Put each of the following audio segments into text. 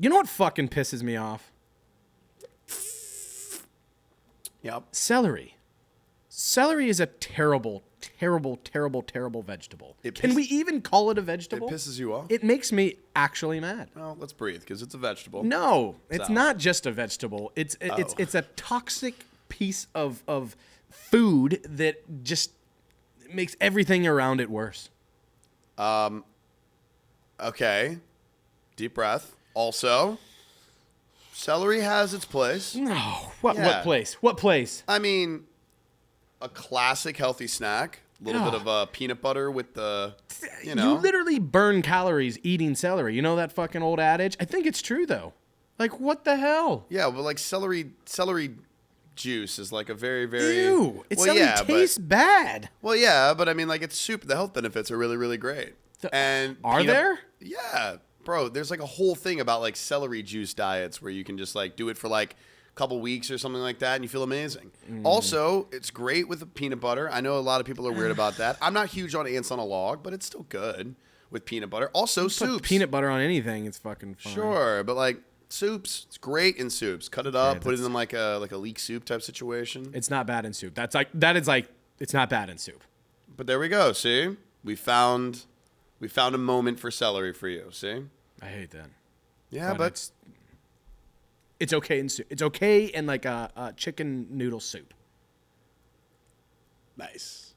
You know what fucking pisses me off? Yep. Celery. Celery is a terrible, terrible, terrible, terrible vegetable. Can we even call it a vegetable? It pisses you off? It makes me actually mad. Well, let's breathe, because it's a vegetable. No, it's not just a vegetable. It's a toxic piece of food that just makes everything around it worse. Okay. Deep breath. Also, celery has its place. No. What place? What place? I mean, a classic healthy snack. A little bit of peanut butter with the, you know. You literally burn calories eating celery. You know that fucking old adage? I think it's true, though. Like, what the hell? Yeah, but like celery juice is like a very, very... Ew. Celery tastes bad. Well, yeah, but I mean, like, it's soup. The health benefits are really, really great. Are there? Yeah, bro. There's like a whole thing about like celery juice diets where you can just like do it for like a couple weeks or something like that, and you feel amazing. Also, it's great with the peanut butter. I know a lot of people are weird about that. I'm not huge on ants on a log, but it's still good with peanut butter. Also, soups. Put peanut butter on anything, it's fucking fine. Sure, but like soups, it's great in soups. Cut it up, put it in like a leek soup type situation. It's not bad in soup. It's not bad in soup. But there we go. See, we found a moment for celery for you. See, I hate that. Yeah, but it's okay in soup. It's okay in like a chicken noodle soup. Nice.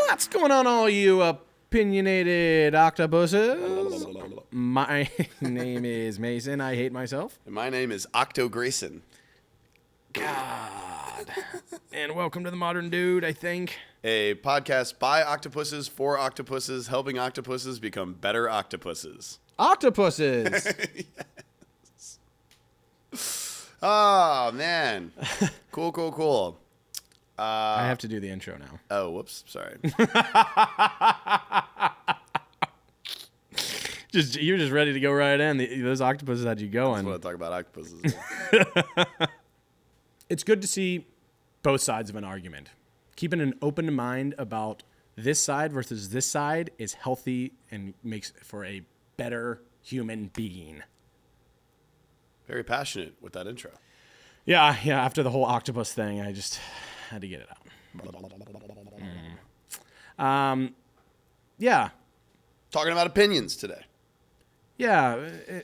What's going on, all you opinionated octopuses? My name is Mason. I hate myself. And my name is Octo Grayson. God. And welcome to The Modern Dude, I think. A podcast by octopuses for octopuses, helping octopuses become better octopuses. Octopuses! Yes. Oh, man. Cool. I have to do the intro now. Oh, whoops. Sorry. You're just ready to go right in. Those octopuses had you going. I want to talk about octopuses. It's good to see both sides of an argument. Keeping an open mind about this side versus this side is healthy and makes for a better human being. Very passionate with that intro. Yeah. After the whole octopus thing, I just had to get it out. Yeah. Talking about opinions today. Yeah,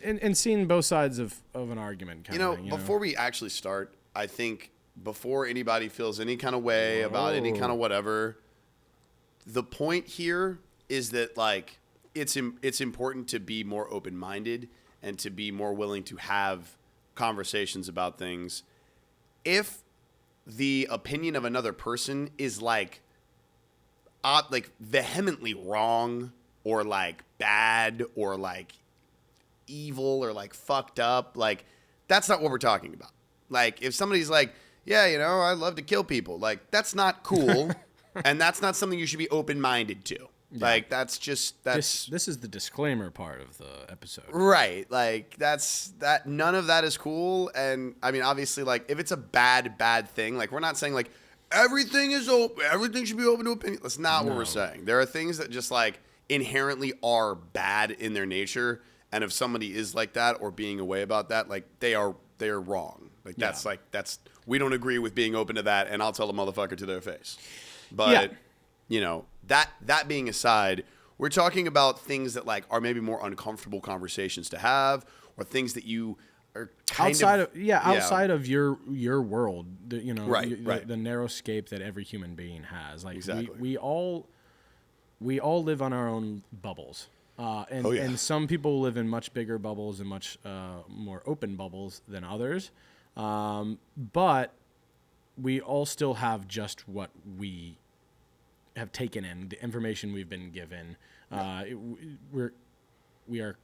and seeing both sides of an argument. Before we actually start, I think before anybody feels any kind of way about any kind of whatever, the point here is that like it's important to be more open-minded and to be more willing to have conversations about things. If the opinion of another person is like vehemently wrong or like bad or like evil or like fucked up, like that's not what we're talking about. Like if somebody's like, yeah, I love to kill people, like that's not cool. And that's not something you should be open-minded to. Yeah. Like that's this is the disclaimer part of the episode. Right. Like none of that is cool. And I mean, obviously, like if it's a bad thing, like we're not saying like everything should be open to opinion. That's not what we're saying. There are things that just like inherently are bad in their nature. And if somebody is like that or being away about that, like they are wrong. Like that's we don't agree with being open to that. And I'll tell the motherfucker to their face. But that being aside, we're talking about things that like are maybe more uncomfortable conversations to have, or things that you are outside of your world, the narrow scape that every human being has. Like exactly. we all live on our own bubbles, and some people live in much bigger bubbles and much more open bubbles than others, but we all still have just what we have taken in, the information we've been given. We are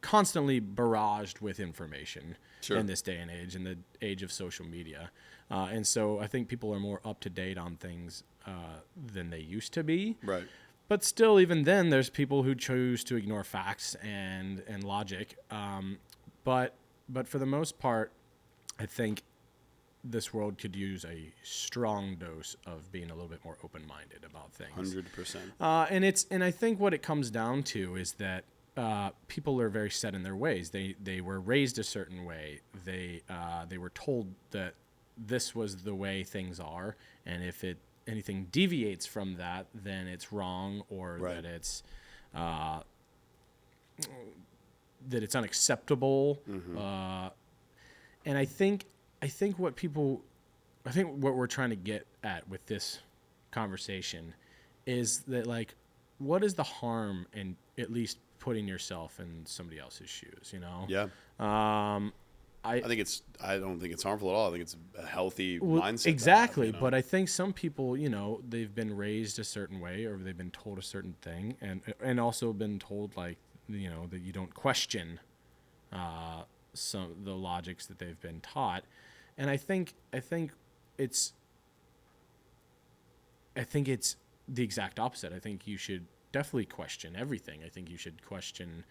constantly barraged with information in this day and age, in the age of social media. And so I think people are more up to date on things than they used to be. Right. But still, even then, there's people who choose to ignore facts and logic. But for the most part, I think this world could use a strong dose of being a little bit more open-minded about things. 100%. And I think what it comes down to is that people are very set in their ways. They were raised a certain way. They were told that this was the way things are, and if anything deviates from that, then it's wrong, or that it's unacceptable. And I think what we're trying to get at with this conversation is that, like, what is the harm in at least putting yourself in somebody else's shoes, you know? Yeah. I don't think it's harmful at all. I think it's a healthy mindset. Exactly. You know? But I think some people, you know, they've been raised a certain way, or they've been told a certain thing, and also been told, like, you know, that you don't question some the logics that they've been taught. And I think it's the exact opposite. I think you should definitely question everything. I think you should question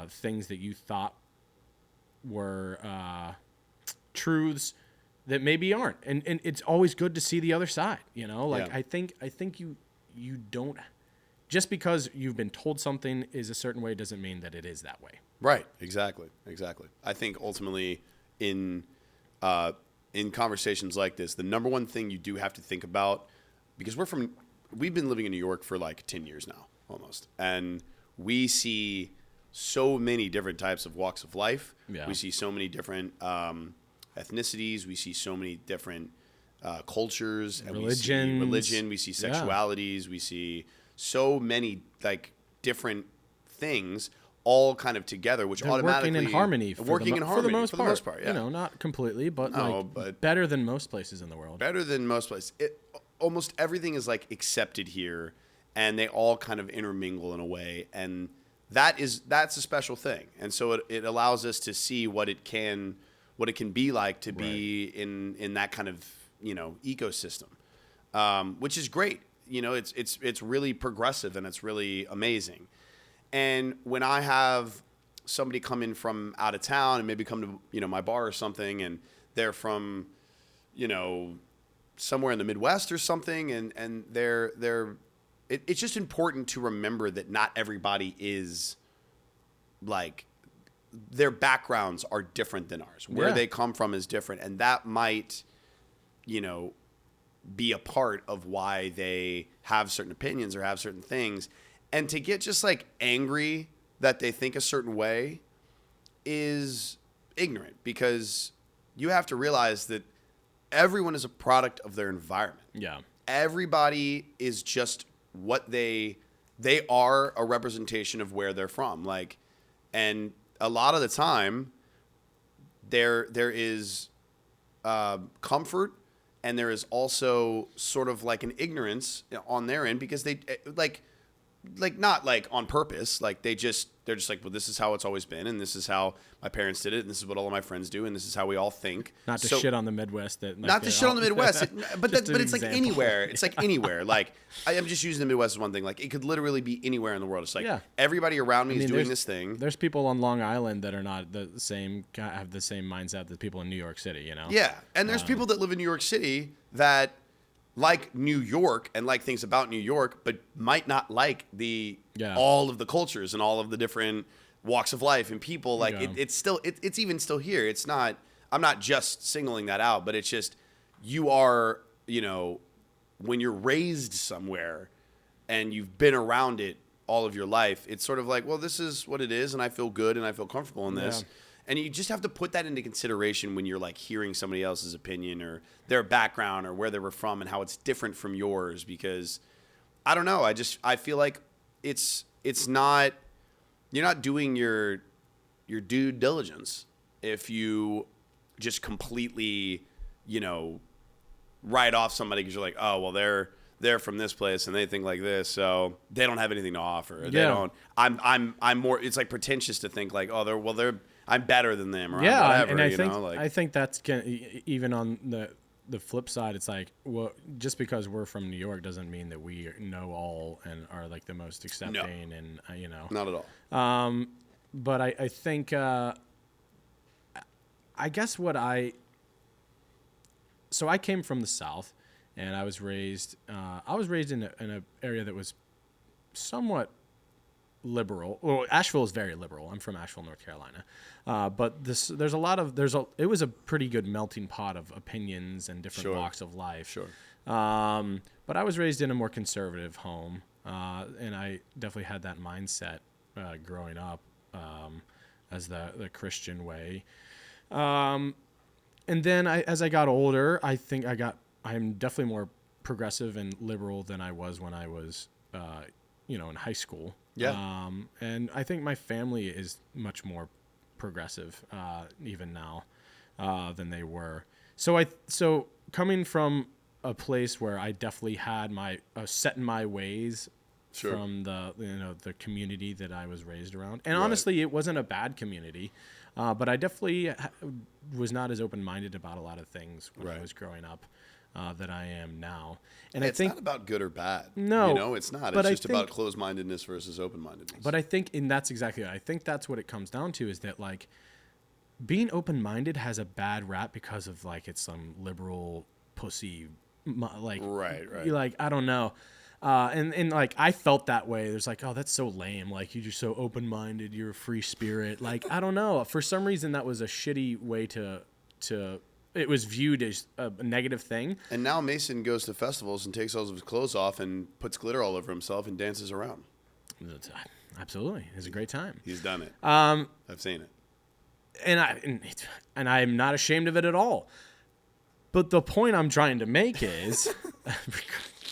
things that you thought were truths that maybe aren't. And it's always good to see the other side, you know? Like, yeah. I think you don't, just because you've been told something is a certain way doesn't mean that it is that way. Right. Exactly. I think ultimately in conversations like this, the number one thing you do have to think about, because we've been living in New York for like 10 years now, almost. And we see so many different types of walks of life. Yeah. We see so many different ethnicities. We see so many different cultures. And we see religion. We see sexualities. Yeah. We see so many, like, different things all kind of together, which automatically working in harmony. For the most part. Yeah. You know, not completely, but better than most places in the world. Better than most places. Almost everything is like accepted here, and they all kind of intermingle in a way, and that's a special thing. And so it allows us to see what it can be like to be in that kind of, you know, ecosystem, which is great. You know, it's really progressive, and it's really amazing. And when I have somebody come in from out of town and maybe come to, you know, my bar or something, and they're from, you know, somewhere in the Midwest or something, and it's just important to remember that not everybody is, like, their backgrounds are different than ours. Where they come from is different, and that might, you know, be a part of why they have certain opinions or have certain things. And to get just, like, angry that they think a certain way is ignorant, because you have to realize that everyone is a product of their environment. Yeah. Everybody is just what they are, a representation of where they're from. Like, and a lot of the time there is comfort, and there is also sort of like an ignorance on their end, because they like not like on purpose, like they're just like, well, this is how it's always been, and this is how my parents did it, and this is what all of my friends do, and this is how we all think. Not to shit on the Midwest. But it's like anywhere. It's like anywhere. Like, I'm just using the Midwest as one thing. Like, it could literally be anywhere in the world. It's like everybody around me is doing this thing. There's people on Long Island that are not the same, have the same mindset that people in New York City, you know? Yeah, and there's people that live in New York City that like New York and like things about New York, but might not like all of the cultures and all of the different walks of life and people. Like, it's even still here. It's not, I'm not just singling that out, but it's just, you are, you know, when you're raised somewhere and you've been around it all of your life, it's sort of like, well, this is what it is, and I feel good and I feel comfortable in this. And you just have to put that into consideration when you're, like, hearing somebody else's opinion or their background or where they were from and how it's different from yours. Because I don't know, I feel like it's not, you're not doing your due diligence if you just completely, you know, write off somebody because you're like, oh, well, they're from this place and they think like this, so they don't have anything to offer. They don't. I'm more. It's like pretentious to think like, oh, they're. I'm better than them, or whatever. And I think that's even on the flip side. It's like, well, just because we're from New York doesn't mean that we know all and are like the most accepting, and you know, not at all. But I think, I guess what I so I came from the South, and I was raised in a area that was somewhat liberal. Well, Asheville is very liberal. I'm from Asheville, North Carolina, but it was a pretty good melting pot of opinions and different walks of life. Sure. But I was raised in a more conservative home, and I definitely had that mindset growing up as the Christian way. And then as I got older, I think I'm definitely more progressive and liberal than I was when I was, in high school. Yeah. And I think my family is much more progressive, even now, than they were. So coming from a place where I definitely had my set in my ways from the community that I was raised around, and honestly, it wasn't a bad community, but I definitely was not as open-minded about a lot of things when I was growing up that I am now. And it's I think not about good or bad. No, it's not. But It's just about closed-mindedness versus open-mindedness. But I think, and that's exactly it. I think that's what it comes down to, is that like being open-minded has a bad rap because of like it's some liberal pussy, like right. Like I don't know. And like I felt that way. There's like, oh, that's so lame. Like you're just so open-minded. You're a free spirit. Like I don't know. For some reason, that was a shitty way to. It was viewed as a negative thing. And now Mason goes to festivals and takes all of his clothes off and puts glitter all over himself and dances around. Absolutely, it's a great time. He's done it. I've seen it, and I'm not ashamed of it at all. But the point I'm trying to make is,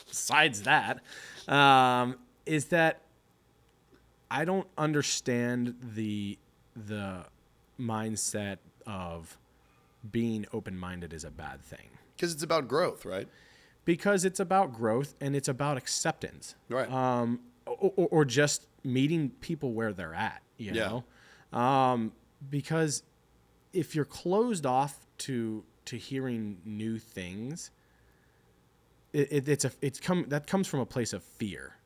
besides that, is that I don't understand the mindset of being open-minded is a bad thing. Because it's about growth, right? Because it's about growth and it's about acceptance. Right. Or just meeting people where they're at, you know? Because if you're closed off to hearing new things, that comes from a place of fear.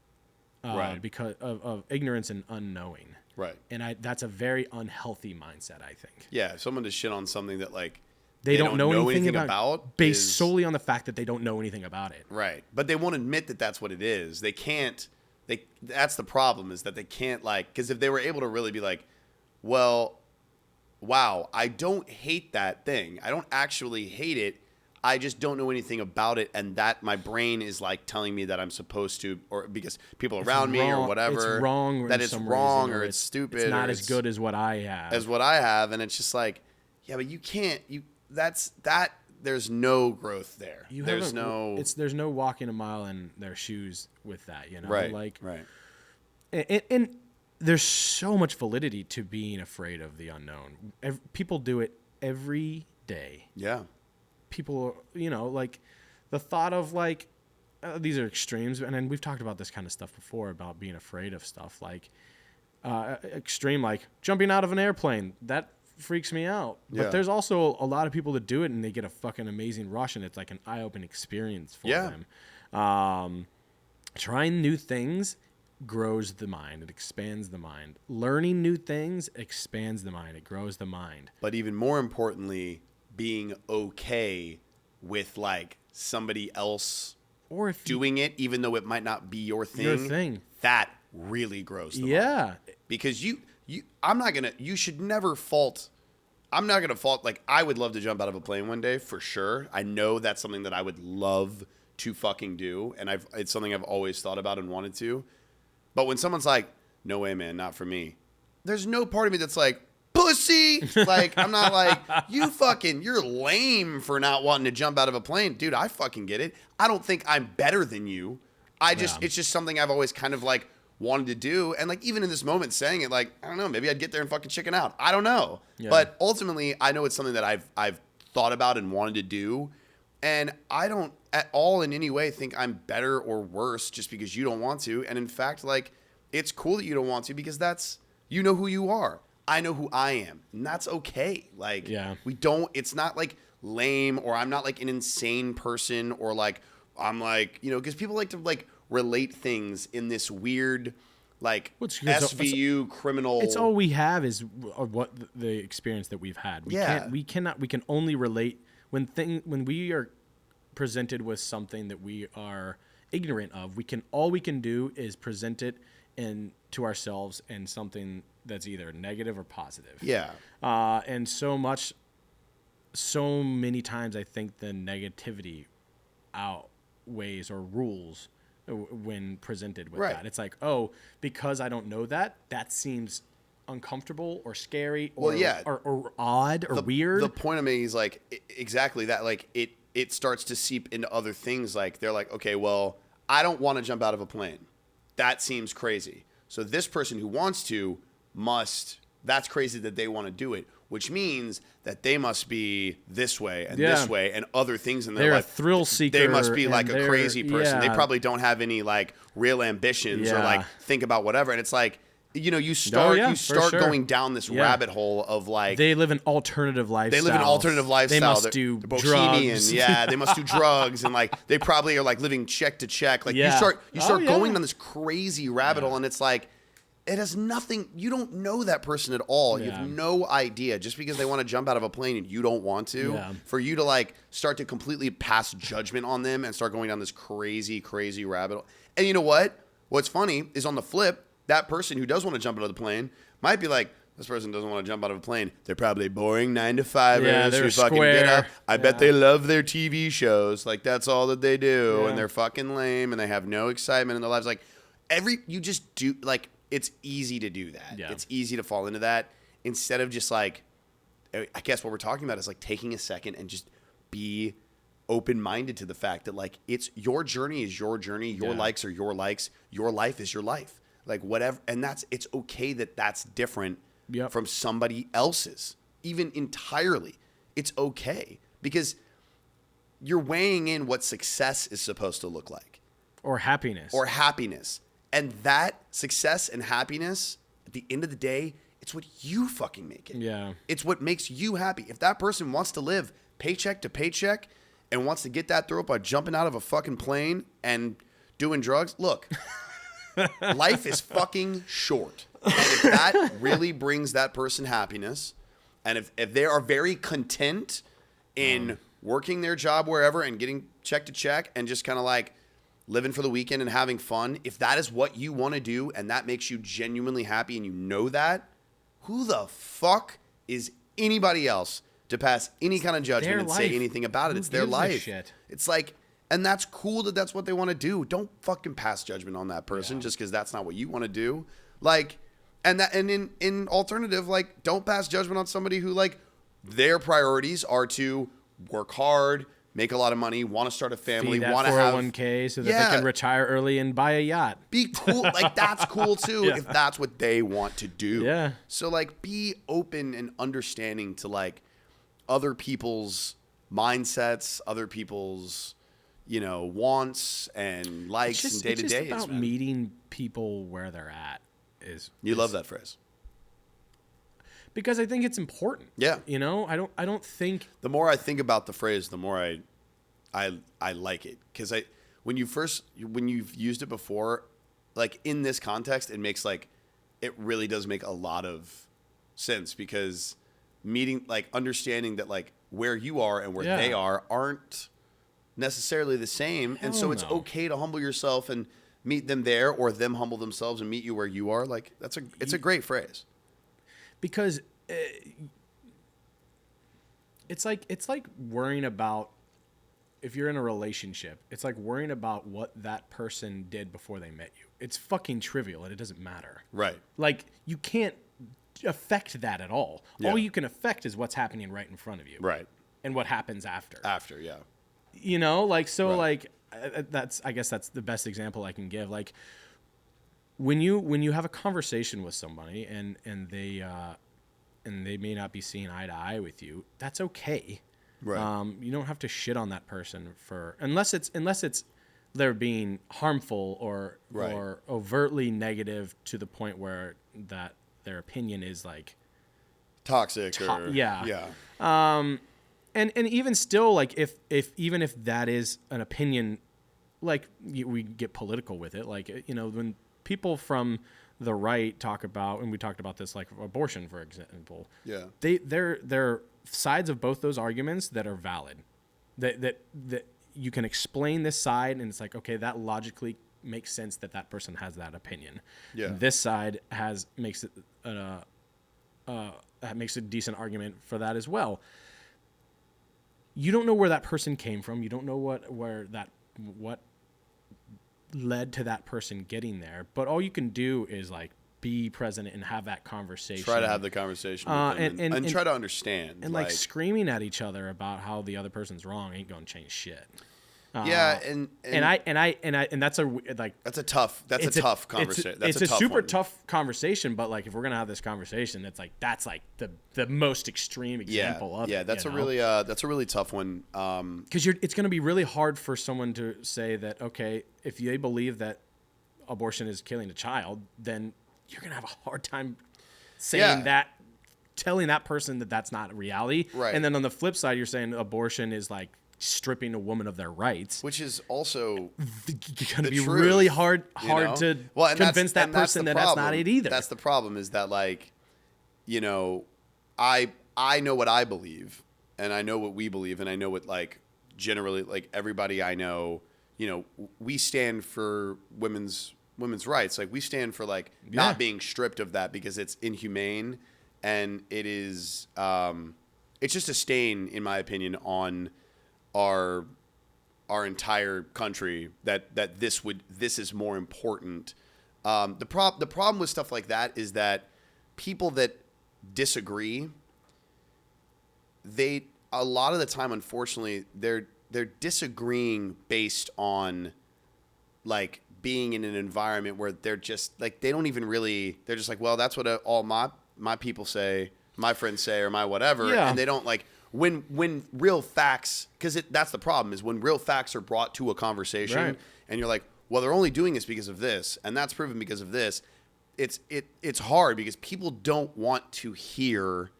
Right. Because of ignorance and unknowing. Right. And that's a very unhealthy mindset, I think. Yeah, if someone to shit on something that like they don't know anything about based solely on the fact that they don't know anything about it. Right. But they won't admit that that's what it is. They can't. That's the problem, is that they can't, like, because if they were able to really be like, well, wow, I don't hate that thing. I don't actually hate it. I just don't know anything about it, and that my brain is like telling me that I'm supposed to, or because people around me or whatever, it's wrong, that it's wrong or it's stupid, it's not as good as what I have. And it's just like, yeah, but you can't. There's no growth there. There's no walking a mile in their shoes with that, you know. Right. Like, right. And there's so much validity to being afraid of the unknown. People do it every day. Yeah. People, like the thought of like, these are extremes. And then we've talked about this kind of stuff before about being afraid of stuff like extreme, like jumping out of an airplane. That freaks me out. But there's also a lot of people that do it and they get a fucking amazing rush, and it's like an eye-opening experience for them. Trying new things grows the mind. It expands the mind. Learning new things expands the mind. It grows the mind. But even more importantly, being okay with like somebody else or if doing it, even though it might not be your thing. That really grows the mind. Because I'm not gonna fault, like, I would love to jump out of a plane one day for sure. I know that's something that I would love to fucking do, and it's something I've always thought about and wanted to. But when someone's like, no way, man, not for me, there's no part of me that's like, pussy. Like, I'm not like, you're lame for not wanting to jump out of a plane. Dude, I fucking get it. I don't think I'm better than you. It's just something I've always kind of like wanted to do. And like, even in this moment saying it, like, I don't know, maybe I'd get there and fucking chicken out. I don't know. Yeah. But ultimately, I know it's something that I've thought about and wanted to do. And I don't at all in any way think I'm better or worse just because you don't want to. And in fact, like, it's cool that you don't want to, because you know who you are. I know who I am, and that's okay. Like, it's not like lame, or I'm not like an insane person, or like, I'm like, because people like to like relate things in this weird, like, SVU criminal. It's all we have is what the experience that we've had. We can only relate when we are presented with something that we are ignorant of, all we can do is present it to ourselves in something that's either negative or positive. Yeah. And so many times I think the negativity outweighs or rules when presented with that. It's like, oh, because I don't know that seems uncomfortable or scary or, or odd or weird. The point of me is like exactly that. Like it starts to seep into other things. Like they're like, okay, well, I don't want to jump out of a plane. That seems crazy. So this person who wants to that's crazy that they want to do it, which means that they must be this way and this way and other things in their life. They're a thrill seeker. They must be like a crazy person. They probably don't have any like real ambitions or like think about whatever. And it's like, you start going down this rabbit hole of like they live an alternative lifestyle. They must do bohemian. drugs. They must do drugs and like they probably are like living check to check. Like you start going down this crazy rabbit hole, and it's like it has nothing. You don't know that person at all. You have no idea. Just because they want to jump out of a plane and you don't want to, for you to like start to completely pass judgment on them and start going down this crazy, crazy rabbit hole. And you know what? What's funny is on the flip, that person who does want to jump out of the plane might be like, this person doesn't want to jump out of a plane. They're probably boring 9-to-5ers who fucking get up. I bet they love their TV shows. Like that's all that they do. Yeah. And they're fucking lame and they have no excitement in their lives. Like you just do like, it's easy to do that. Yeah. It's easy to fall into that instead of just like, I guess what we're talking about is like taking a second and just be open-minded to the fact that like it's your journey is your journey. Your likes are your likes. Your life is your life. Like whatever. And it's okay that that's different from somebody else's, even entirely. It's okay because you're weighing in what success is supposed to look like. Or happiness. And that success and happiness, at the end of the day, it's what you fucking make it. Yeah. It's what makes you happy. If that person wants to live paycheck to paycheck and wants to get that through by jumping out of a fucking plane and doing drugs, look, life is fucking short. And if that really brings that person happiness, and if they are very content in working their job wherever and getting check to check and just kind of like living for the weekend and having fun, if that is what you want to do and that makes you genuinely happy and you know that, who the fuck is anybody else to pass any kind of judgment and say anything about it? It's their life. It's like, and that's cool that that's what they want to do. Don't fucking pass judgment on that person just because that's not what you want to do. Like, and in alternative, like, don't pass judgment on somebody who like their priorities are to work hard, make a lot of money, want to start a family, want to have 401k so that they can retire early and buy a yacht. Be cool. Like that's cool too if that's what they want to do. Yeah. So like be open and understanding to like other people's mindsets, other people's, wants and likes and day-to-days. It's just about meeting people where they're at. You love that phrase. Because I think it's important. Yeah. I don't think the more I think about the phrase, the more I like it. Because when you've used it before, like in this context, it makes like it really does make a lot of sense because understanding that like where you are and where they are aren't necessarily the same. And so it's okay to humble yourself and meet them there, or them humble themselves and meet you where you are. Like it's a great phrase. Because it's like worrying about, if you're in a relationship, it's like worrying about what that person did before they met you. It's fucking trivial and it doesn't matter. Right. Like you can't affect that at all. Yeah. All you can affect is what's happening right in front of you. Right. And what happens after. After, yeah. I guess that's the best example I can give. Like when you have a conversation with somebody and they may not be seeing eye to eye with you, that's okay. Right. You don't have to shit on that person unless it's they're being harmful or overtly negative to the point where that their opinion is like toxic And even still, like if that is an opinion, like we get political with it, like when people from the right talk about, and we talked about this, like abortion, for example. Yeah. They're sides of both those arguments that are valid. That you can explain this side, and it's like, okay, that logically makes sense that person has that opinion. Yeah. This side makes a decent argument for that as well. You don't know where that person came from. You don't know what led to that person getting there. But all you can do is like be present and have that conversation. Try to have the conversation with them and try to understand. And like screaming at each other about how the other person's wrong ain't gonna change shit. Yeah, and that's a tough conversation. It's a super tough conversation, but like if we're gonna have this conversation, that's the most extreme example of it. Yeah, that's a really tough one. Because it's gonna be really hard for someone to say that, okay, if they believe that abortion is killing a child, then you're gonna have a hard time saying that, telling that person that that's not reality. Right. And then on the flip side, you're saying abortion is like stripping a woman of their rights, which is also going to be really hard to convince that person that that's not it either. That's the problem, is that like, I know what I believe, and I know what we believe, and I know what like generally like everybody I know, we stand for women's rights. Like we stand for like not being stripped of that because it's inhumane, and it is it's just a stain, in my opinion, on our entire country that this is more important. The problem with stuff like that is that people that disagree, a lot of the time, unfortunately, they're disagreeing based on like being in an environment where they're just like they're just like, well, that's what all my people say, my friends say, or my whatever, and they don't like. When real facts, because that's the problem, is when real facts are brought to a conversation, and you're like, well, they're only doing this because of this, and that's proven because of this. It's hard because people don't want to hear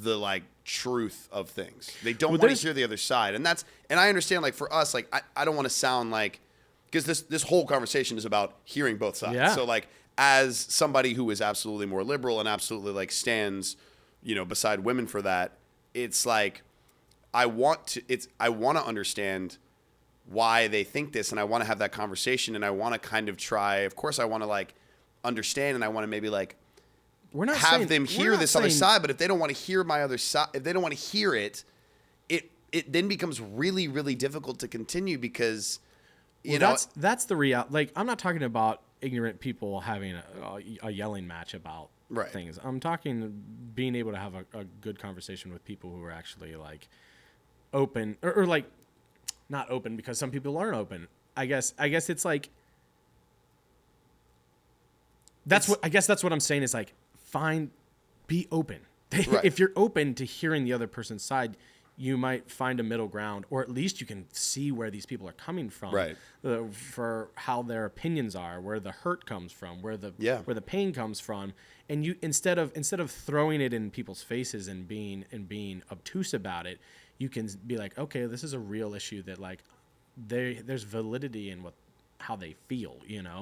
the like truth of things. They don't want to hear the other side, and I understand. Like for us, like I don't want to sound like, because this whole conversation is about hearing both sides. Yeah. So like as somebody who is absolutely more liberal and absolutely like stands, beside women for that. It's like I want to understand why they think this, and I want to have that conversation, and I want to kind of try. Of course, I want to like understand, and I want to maybe like have them hear this other side. But if they don't want to hear my other side, if they don't want to hear it, it then becomes really, really difficult to continue because that's the reality. Like I'm not talking about ignorant people having a yelling match about things. I'm talking being able to have a good conversation with people who are actually like open or like not open, because some people aren't open. I guess it's like that's what I'm saying is like be open. If you're open to hearing the other person's side, you might find a middle ground, or at least you can see where these people are coming from, for how their opinions are, where the hurt comes from, where the pain comes from, and you instead of throwing it in people's faces and being obtuse about it, you can be like, okay, this is a real issue that like there's validity in how they feel,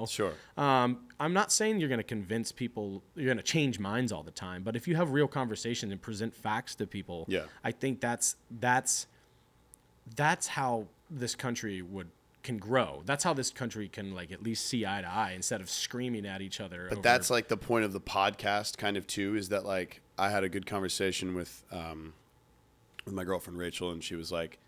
Sure. I'm not saying you're going to convince people, you're going to change minds all the time, but if you have real conversation and present facts to people, I think that's how this country can grow. That's how this country can like at least see eye to eye instead of screaming at each other. But that's like the point of the podcast kind of too, is that like I had a good conversation with my girlfriend Rachel, and she was like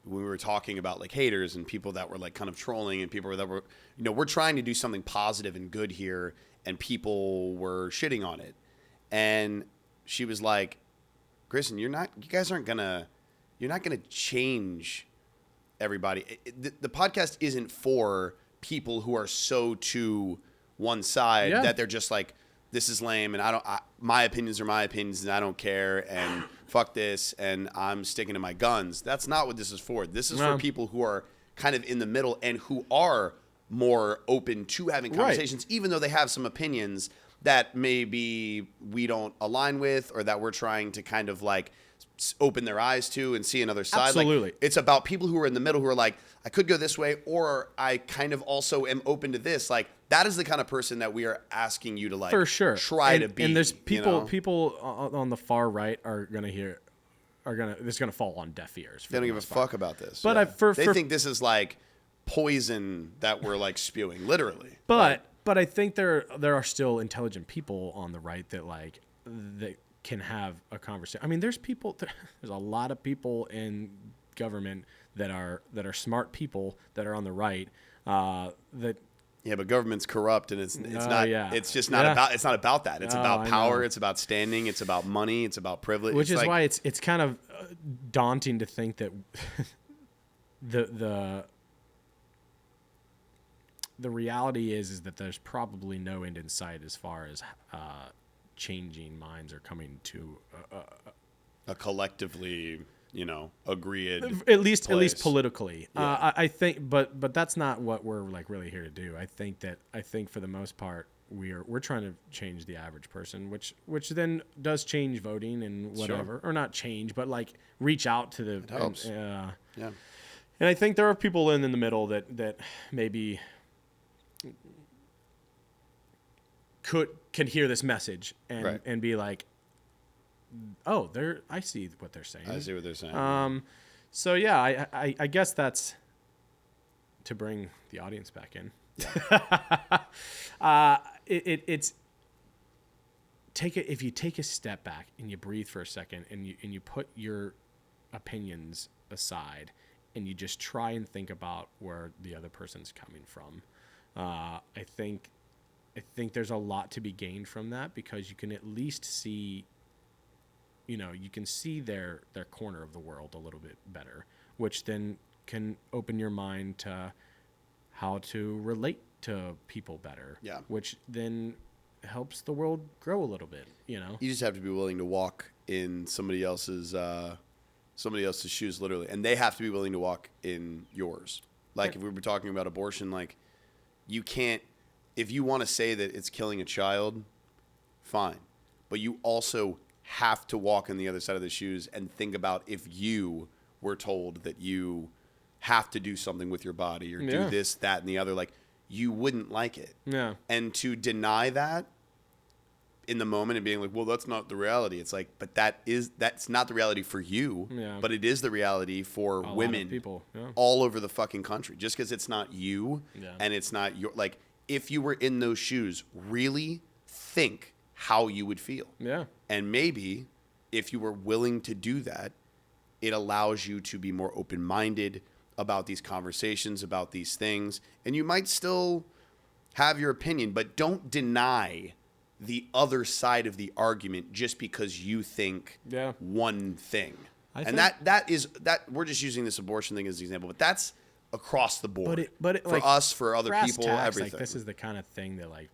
when we were talking about like haters and people that were like kind of trolling and people that were, we're trying to do something positive and good here, and people were shitting on it. And she was like, Grayson, you're not gonna change everybody. The podcast isn't for people who are so to one side that they're just like, this is lame, and my opinions are my opinions, and I don't care, and fuck this, and I'm sticking to my guns. That's not what this is for. This is for people who are kind of in the middle and who are more open to having conversations, even though they have some opinions that maybe we don't align with, or that we're trying to kind of like open their eyes to and see another side. Absolutely. Like, it's about people who are in the middle, who are like, I could go this way, or I kind of also am open to this. Like, that is the kind of person that we are asking you to like, for sure, try to be. And there's people on the far right are gonna hear this is gonna fall on deaf ears. They don't give a fuck about this. But they think this is like poison that we're like spewing, literally. But I think there are still intelligent people on the right that can have a conversation. I mean, there's a lot of people in government that are smart people that are on the right that. Yeah, but government's corrupt, and it's not. Yeah. It's just not about. It's not about that. It's about power. It's about standing. It's about money. It's about privilege. Which is why it's kind of daunting to think that the reality is that there's probably no end in sight as far as changing minds are coming to a collectively, agreed. At least politically, I think. But that's not what we're like really here to do. I think for the most part we're trying to change the average person, which then does change voting and whatever, or not change, but like reach out to the. It helps. Yeah. And I think there are people in the middle that maybe can hear this message and be like, oh, I see what they're saying. I see what they're saying. So yeah, I guess that's to bring the audience back in. Yeah. It's if you take a step back and you breathe for a second and you put your opinions aside and you just try and think about where the other person's coming from. I think there's a lot to be gained from that, because you can at least see, you can see their corner of the world a little bit better, which then can open your mind to how to relate to people better. Yeah. Which then helps the world grow a little bit, You just have to be willing to walk in somebody else's shoes, literally, and they have to be willing to walk in yours. Like if we were talking about abortion, like you can't, if you want to say that it's killing a child, fine, but you also have to walk on the other side of the shoes and think about if you were told that you have to do something with your body or do this, that, and the other, like you wouldn't like it. Yeah. And to deny that in the moment and being like, well, that's not the reality. It's like, but that's not the reality for you, but it is the reality for women, people all over the fucking country. Just because it's not you and it's not your, like, if you were in those shoes, really think how you would feel. Yeah. And maybe if you were willing to do that, it allows you to be more open-minded about these conversations, about these things. And you might still have your opinion, but don't deny the other side of the argument just because you think one thing. That we're just using this abortion thing as an example, but that's across the board. But for like, us, for other people, everything. Like, this is the kind of thing that, like,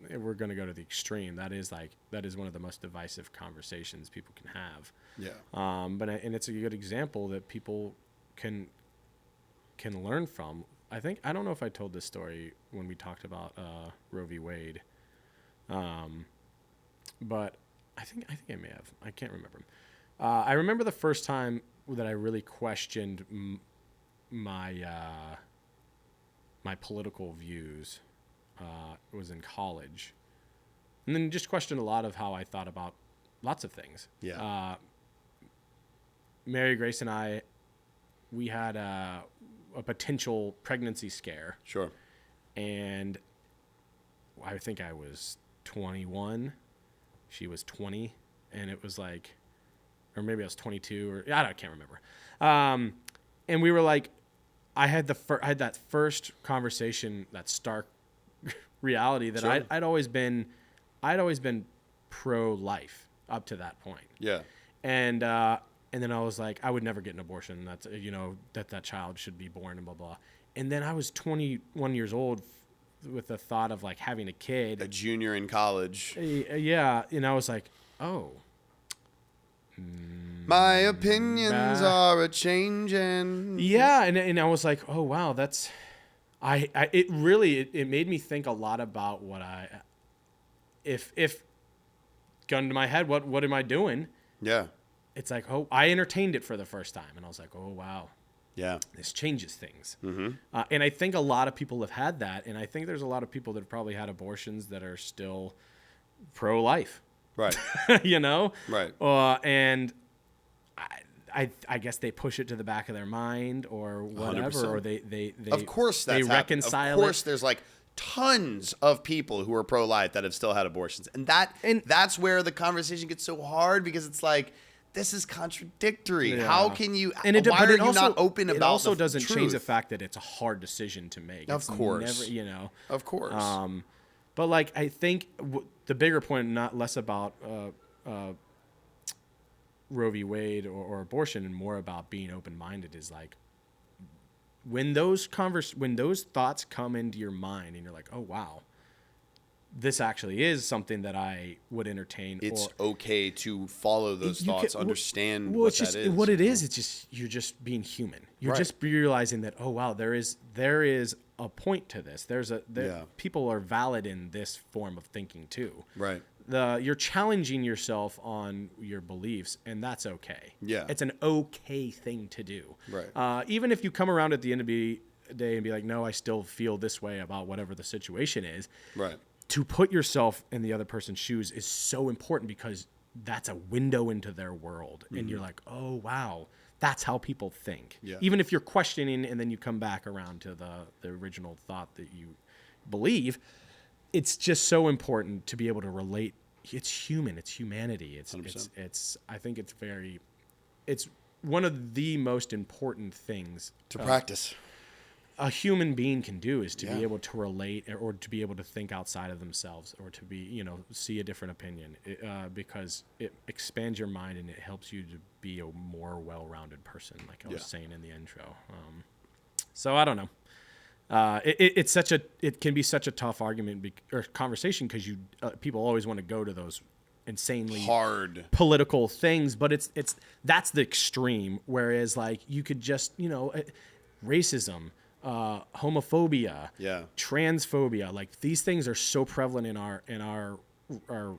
we're going to go to the extreme. That is one of the most divisive conversations people can have. Yeah. And it's a good example that people can learn from. I don't know if I told this story when we talked about Roe v. Wade. But I think I may have. I can't remember. I remember the first time that I really questioned my political views was in college, and then just questioned a lot of how I thought about lots of things. Yeah. Mary Grace and I, we had a potential pregnancy scare. Sure. And I think I was 21, she was 20, and it was like, or maybe I was 22, or I can't remember. And we were like, I had that first conversation, that stark reality that sure. I'd always been pro-life up to that point. Yeah. And then I was like, I would never get an abortion. That's that child should be born and blah blah. And then I was 21 years old with the thought of like having a kid, a junior in college. Yeah, and I was like, oh, my opinions are a changing. Yeah, and I was like, oh wow, that's, it made me think a lot about what if gun to my head, what am I doing? Yeah. It's like, oh, I entertained it for the first time, and I was like, oh wow. Yeah. This changes things. Mm-hmm. And I think a lot of people have had that. And I think there's a lot of people that have probably had abortions that are still pro-life. Right. Right. And I guess they push it to the back of their mind or whatever, 100%. or they of course that's they reconcile Of course, it. there's like tons of people who are pro-life that have still had abortions, and that's where the conversation gets so hard because it's like this is contradictory. Yeah. How can you? And why are you also, not open about? It also the doesn't change the truth? fact that it's a hard decision to make. Of course, never, of course. But like I think the bigger point, not less about Roe v. Wade or abortion, and more about being open-minded, is like when those thoughts come into your mind and you're like, oh wow, this actually is something that I would entertain. It's okay to follow those thoughts, understand what that is. What it is, it's just you're just being human. You're just realizing that, oh wow, there is a point to this. People are valid in this form of thinking too. Right. You're challenging yourself on your beliefs, and that's okay. Yeah. It's an okay thing to do. Right. Even if you come around at the end of the day and be like, no, I still feel this way about whatever the situation is. Right. To put yourself in the other person's shoes is so important because that's a window into their world. Mm-hmm. And you're like, oh, wow, that's how people think. Yeah. Even if you're questioning and then you come back around to the original thought that you believe, it's just so important to be able to relate. It's human. It's humanity. It's I think it's one of the most important things to practice. A human being can do is to be able to relate or to be able to think outside of themselves or to be, see a different opinion because it expands your mind and it helps you to be a more well-rounded person, like I was saying in the intro. So I don't know. It can be such a tough argument or conversation because people always want to go to those insanely hard political things, but that's the extreme. Whereas like you could just, racism, homophobia, transphobia, like these things are so prevalent in our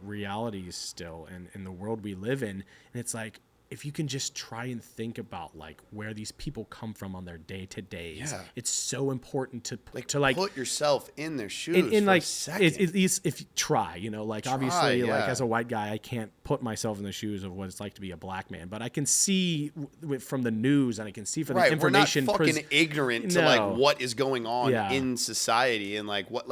realities still and in the world we live in. And it's like, if you can just try and think about like where these people come from on their day to days, it's so important to put yourself in their shoes in for like a second. at least if you try, obviously like as a white guy, I can't put myself in the shoes of what it's like to be a black man, but I can see from the news and I can see from the information. We're not fucking ignorant to like what is going on in society and like what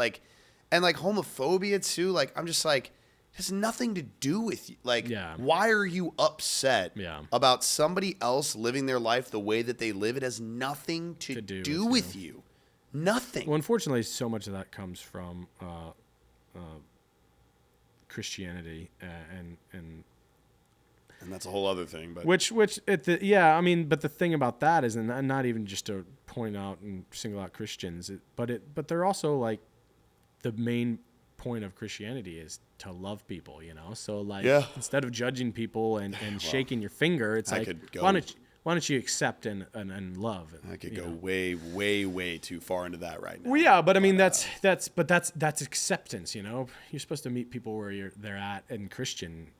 and homophobia too. Like I'm just like, has nothing to do with you. Like, why are you upset about somebody else living their life the way that they live? It has nothing to do with you. Nothing. Well, unfortunately, so much of that comes from Christianity and that's a whole other thing. But but the thing about that is, and not even just to point out and single out Christians, but they're also like the main point of Christianity is to love people, so like instead of judging people and shaking your finger, it's like why don't you accept and love. I could go way way too far into that right now. Well, yeah, but I mean that's acceptance. You're supposed to meet people where they're at in Christianity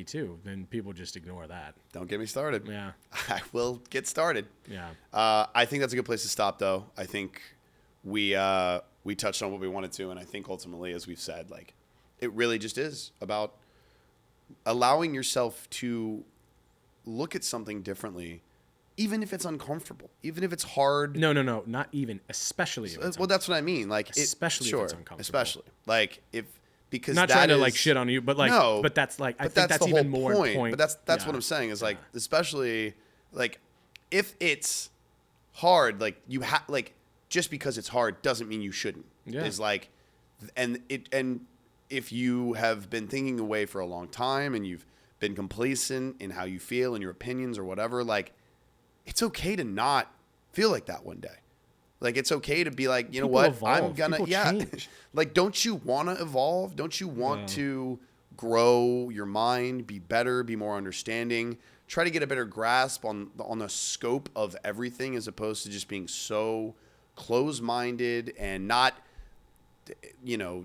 too. Then people just ignore that. Don't get me started. Yeah, I will get started. Yeah, I think that's a good place to stop though. I think we touched on what we wanted to, and I think ultimately, as we've said, like it really just is about allowing yourself to look at something differently, even if it's uncomfortable, even if it's hard. No, not even, especially if it's well, that's what I mean. Like especially if it's uncomfortable. Especially like because not trying to like shit on you, but like but that's like I think that's even more point. But that's what I'm saying is like especially like if it's hard, like you have like. Just because it's hard doesn't mean you shouldn't. Yeah. Is like, and if you have been thinking away for a long time and you've been complacent in how you feel and your opinions or whatever, like, it's okay to not feel like that one day. Like, it's okay to be like, you know what, evolve. I'm gonna, change. Like, don't you want to evolve? Don't you want to grow your mind, be better, be more understanding? Try to get a better grasp on the scope of everything as opposed to just being so close-minded and not,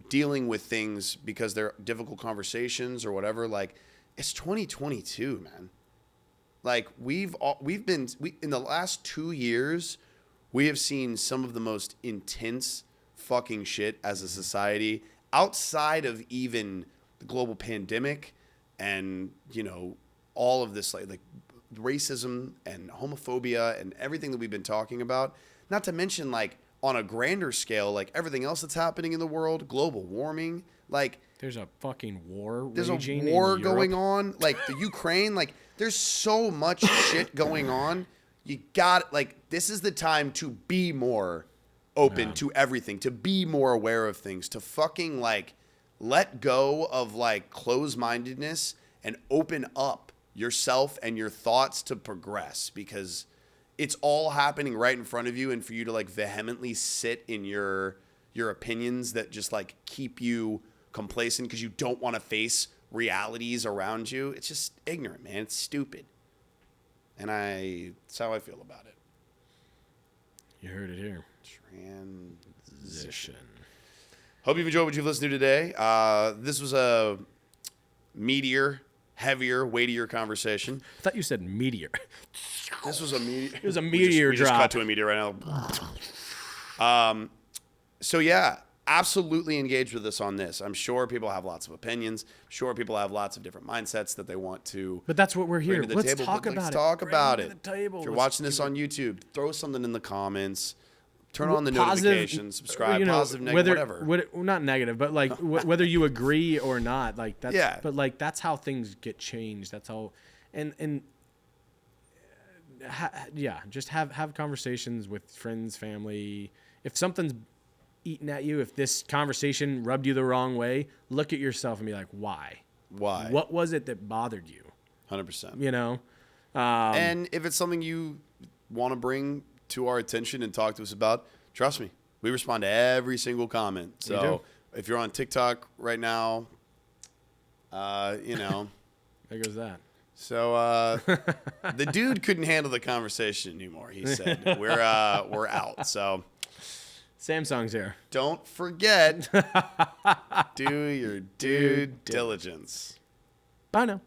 dealing with things because they're difficult conversations or whatever. Like, it's 2022, man. Like we've been in the last 2 years, we have seen some of the most intense fucking shit as a society outside of even the global pandemic and all of this like racism and homophobia and everything that we've been talking about, not to mention like on a grander scale, like everything else that's happening in the world, global warming, like there's a fucking war. There's a war going on, like the Ukraine, like there's so much shit going on. You got like this is the time to be more open to everything, to be more aware of things, to fucking like let go of like closed-mindedness and open up yourself and your thoughts to progress, because it's all happening right in front of you, and for you to like vehemently sit in your opinions that just like keep you complacent because you don't want to face realities around you, it's just ignorant, man. It's stupid. And that's how I feel about it. You heard it here. Transition. Hope you've enjoyed what you've listened to today. This was a meatier, heavier, weightier conversation. I thought you said meteor. This was a meteor. It was a meteor we drop. just cut to a meteor right now. So yeah, absolutely engage with us on this. I'm sure people have lots of opinions. I'm sure people have lots of different mindsets that they want to. But that's what we're here. To the Let's table. talk But about let's it. talk about it. If you're watching this on YouTube, throw something in the comments. Turn on the positive, notifications. Subscribe. Positive, negative, whatever. Not negative, but like whether you agree or not, like that's. Yeah. But like that's how things get changed. That's how, just have conversations with friends, family. If something's eating at you, if this conversation rubbed you the wrong way, look at yourself and be like, why? Why? What was it that bothered you? 100%. You know? And if it's something you want to bring to our attention and talk to us about, trust me, we respond to every single comment. So if you're on TikTok right now, there goes that. So the dude couldn't handle the conversation anymore. He said, we're out. So Samsung's here. Don't forget, do your due diligence. Bye now.